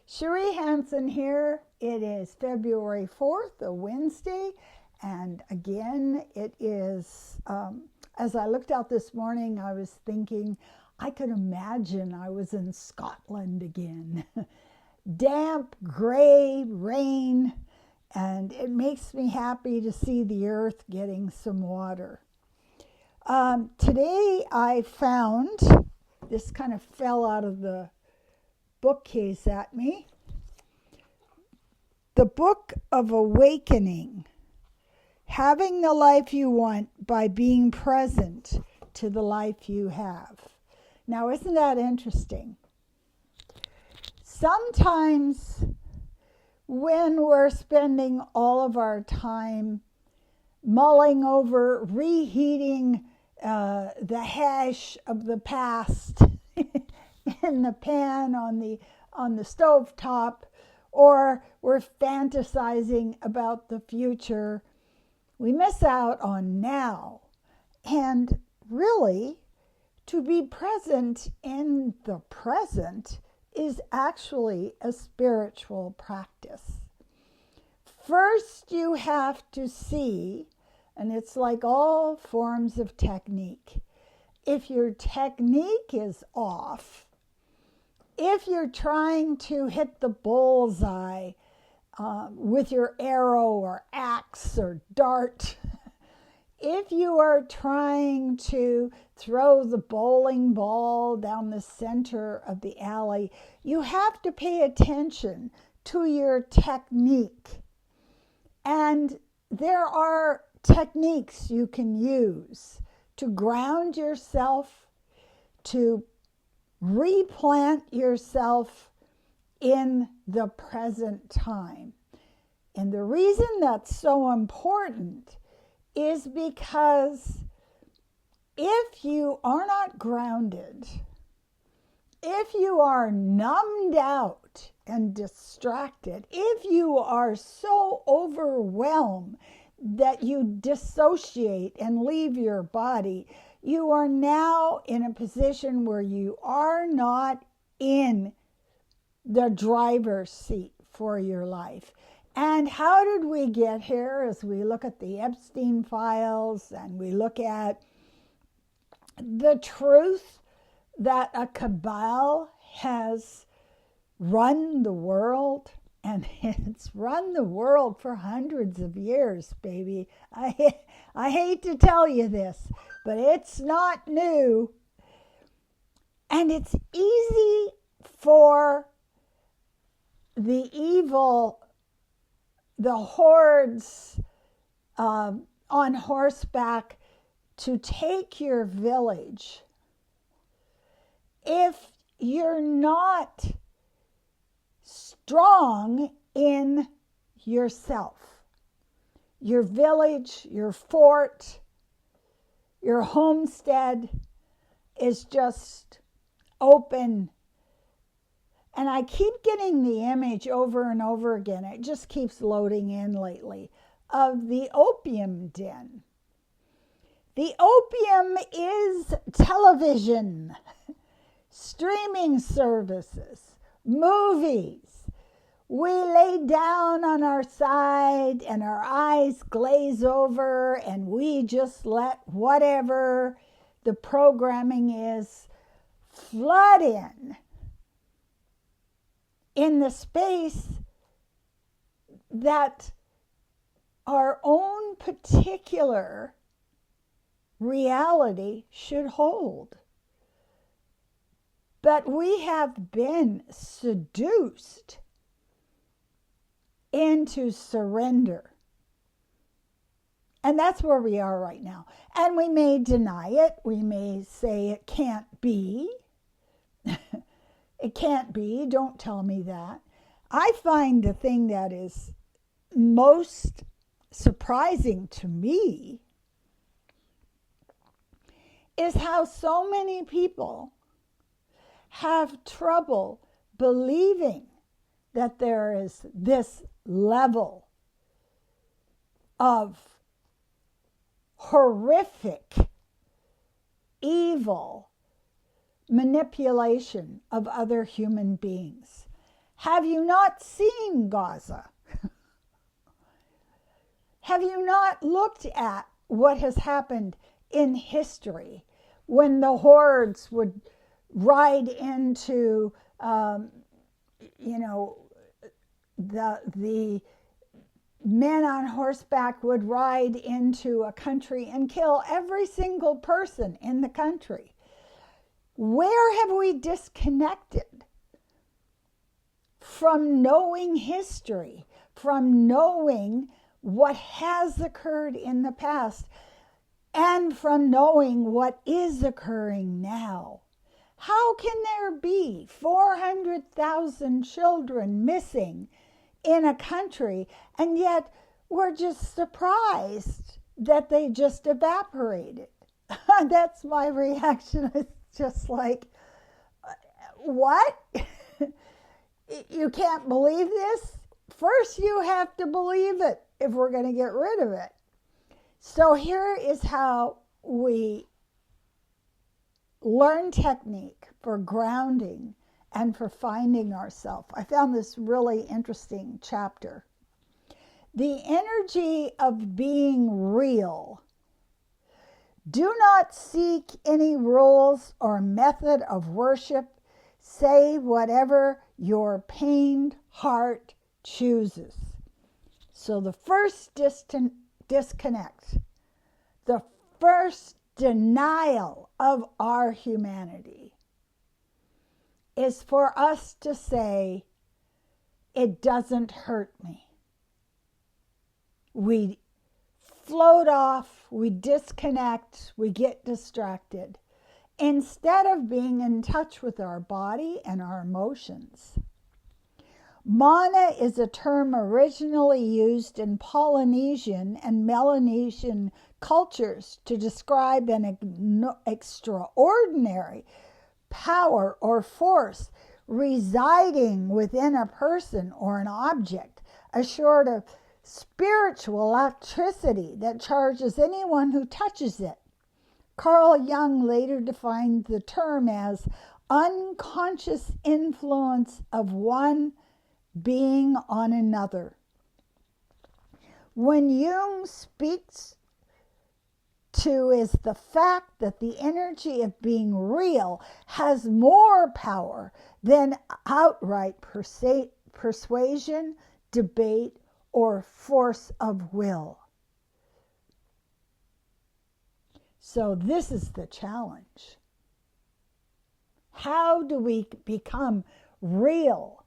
Cherie Hanson here. It is February 4th, a Wednesday, and again, it is, as I looked out this morning, I was thinking, I could imagine I was in Scotland again. Damp, gray, rain, and it makes me happy to see the earth getting some water. Today I found, this kind of fell out of the bookcase at me, the Book of Awakening, Having the Life You Want by Being Present to the Life You Have. Now, isn't that interesting? Sometimes when we're spending all of our time mulling over, reheating the hash of the past in the pan on the stove top, or we're fantasizing about the future, we miss out on now. And really, to be present in the present is actually a spiritual practice. First, you have to see, and it's like all forms of technique, if your technique is off, if you're trying to hit the bullseye with your arrow or axe or dart, if you are trying to throw the bowling ball down the center of the alley, you have to pay attention to your technique. And there are techniques you can use to ground yourself, to replant yourself in the present time. And the reason that's so important is because if you are not grounded, if you are numbed out and distracted, if you are so overwhelmed that you dissociate and leave your body, you are now in a position where you are not in the driver's seat for your life. And how did we get here? As we look at the Epstein files and we look at the truth that a cabal has run the world, and it's run the world for hundreds of years, baby. I hate to tell you this, but it's not new. And it's easy for the evil, the hordes on horseback, to take your village if you're not strong in yourself. Your village, your fort, your homestead is just open. And I keep getting the image over and over again. It just keeps loading in lately, of the opium den. The opium is television, streaming services, movies. We lay down on our side and our eyes glaze over and we just let whatever the programming is flood in the space that our own particular reality should hold. But we have been seduced into surrender. And that's where we are right now. And we may deny it. We may say it can't be. It can't be. Don't tell me that. I find the thing that is most surprising to me is how so many people have trouble believing that there is this level of horrific, evil manipulation of other human beings. Have you not seen Gaza? Have you not looked at what has happened in history when the hordes would ride into, the men on horseback would ride into a country and kill every single person in the country? Where have we disconnected from knowing history, from knowing what has occurred in the past, and from knowing what is occurring now? How can there be 400,000 children missing in a country, and yet we're just surprised that they just evaporated? That's my reaction. It's just like, what? You can't believe this? First, you have to believe it if we're going to get rid of it. So here is how we learn technique for grounding and for finding ourselves. I found this really interesting chapter. The energy of being real. Do not seek any rules or method of worship. Say whatever your pained heart chooses. So the first disconnect, the first denial of our humanity is for us to say, it doesn't hurt me. We float off, we disconnect, we get distracted, instead of being in touch with our body and our emotions. Mana is a term originally used in Polynesian and Melanesian cultures to describe an extraordinary power or force residing within a person or an object, a sort of spiritual electricity that charges anyone who touches it. Carl Jung later defined the term as unconscious influence of one being on another. When Jung speaks to is the fact that the energy of being real has more power than outright persuasion, debate, or force of will. So this is the challenge. How do we become real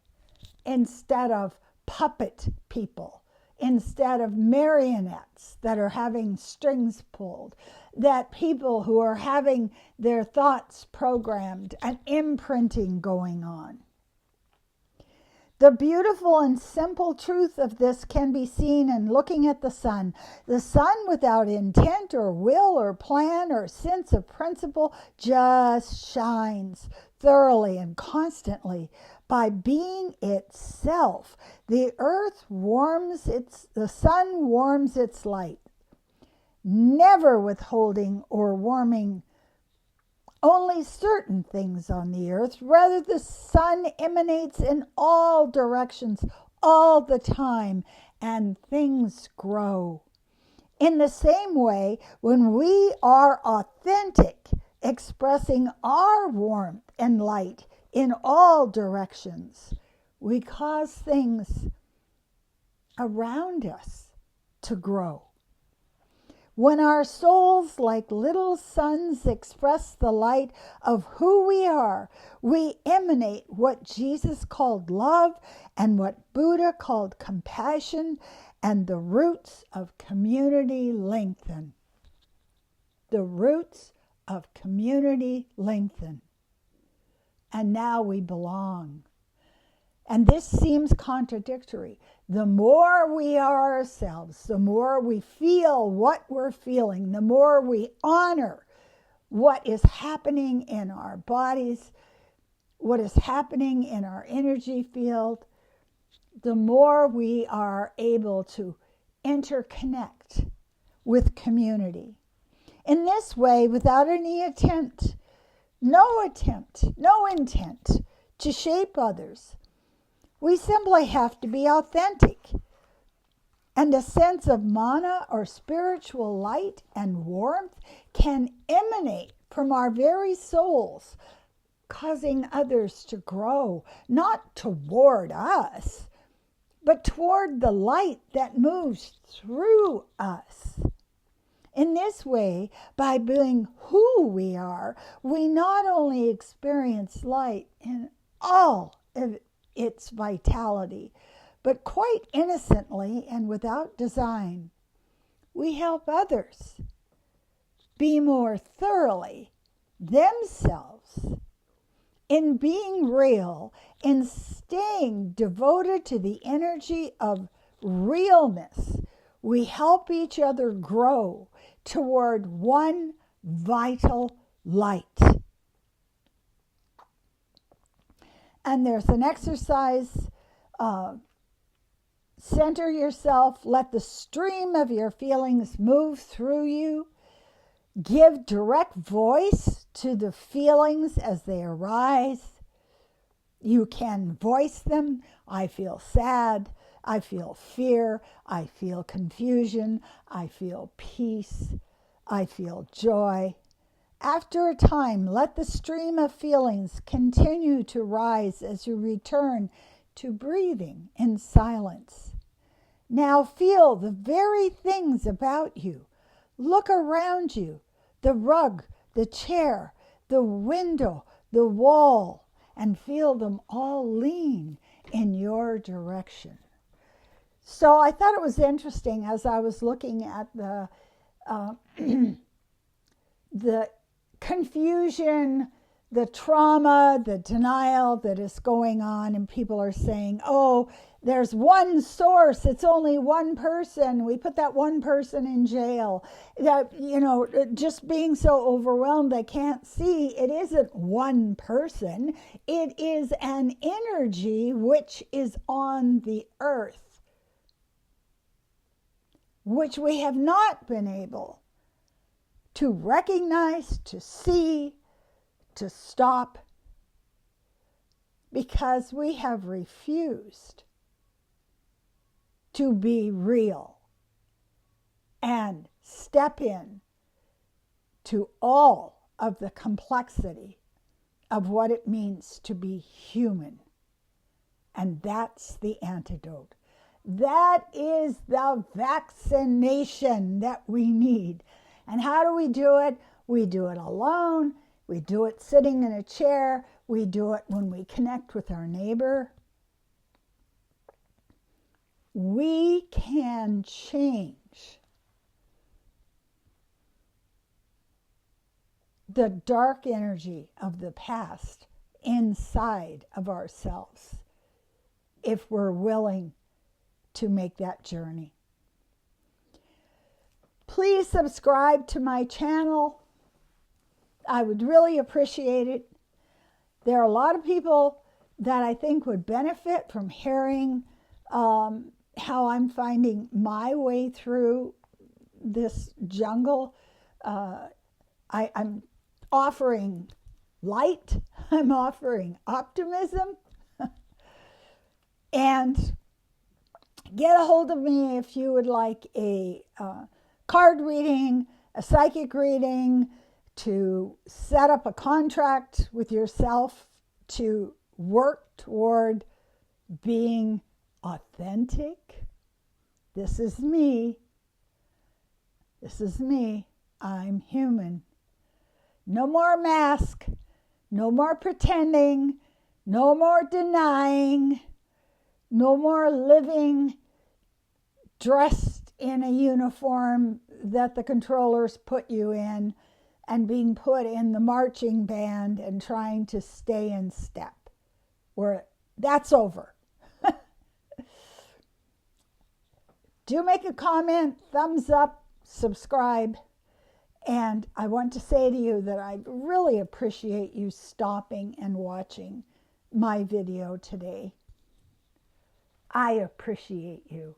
instead of puppet people, instead of marionettes that are having strings pulled, that people who are having their thoughts programmed and imprinting going on? The beautiful and simple truth of this can be seen in looking at the sun. The sun, without intent or will or plan or sense of principle, just shines thoroughly and constantly by being itself. The sun warms its light, never withholding or warming only certain things on the earth. Rather, the sun emanates in all directions all the time, and things grow. In the same way, when we are authentic, expressing our warmth and light in all directions, we cause things around us to grow. When our souls, like little suns, express the light of who we are, we emanate what Jesus called love and what Buddha called compassion, and the roots of community lengthen. The roots of community lengthen. And now we belong. And this seems contradictory. The more we are ourselves, the more we feel what we're feeling, the more we honor what is happening in our bodies, what is happening in our energy field, the more we are able to interconnect with community. In this way, without any no intent to shape others, We simply have to be authentic. And a sense of mana or spiritual light and warmth can emanate from our very souls, causing others to grow, not toward us, but toward the light that moves through us. In this way, by being who we are, we not only experience light in all of its vitality, but quite innocently and without design, we help others be more thoroughly themselves. In being real, in staying devoted to the energy of realness, we help each other grow toward one vital light. And there's an exercise. Center yourself. Let the stream of your feelings move through you. Give direct voice to the feelings as they arise. You can voice them. I feel sad. I feel fear. I feel confusion. I feel peace. I feel joy. After a time, let the stream of feelings continue to rise as you return to breathing in silence. Now feel the very things about you. Look around you, the rug, the chair, the window, the wall, and feel them all lean in your direction. So I thought it was interesting as I was looking at the confusion, the trauma, the denial that is going on, and people are saying, oh, there's one source, it's only one person, we put that one person in jail. That, just being so overwhelmed they can't see it isn't one person, it is an energy which is on the earth, which we have not been able to recognize, to see, to stop, because we have refused to be real and step in to all of the complexity of what it means to be human. And that's the antidote. That is the vaccination that we need. And how do we do it? We do it alone. We do it sitting in a chair. We do it when we connect with our neighbor. We can change the dark energy of the past inside of ourselves if we're willing to make that journey. Please subscribe to my channel. I would really appreciate it. There are a lot of people that I think would benefit from hearing how I'm finding my way through this jungle. I'm offering light. I'm offering optimism. And get a hold of me if you would like a card reading, a psychic reading, to set up a contract with yourself to work toward being authentic. This is me. This is me. I'm human. No more mask. No more pretending. No more denying. No more living dressed in a uniform that the controllers put you in and being put in the marching band and trying to stay in step. That's over. Do make a comment, thumbs up, subscribe. And I want to say to you that I really appreciate you stopping and watching my video today. I appreciate you.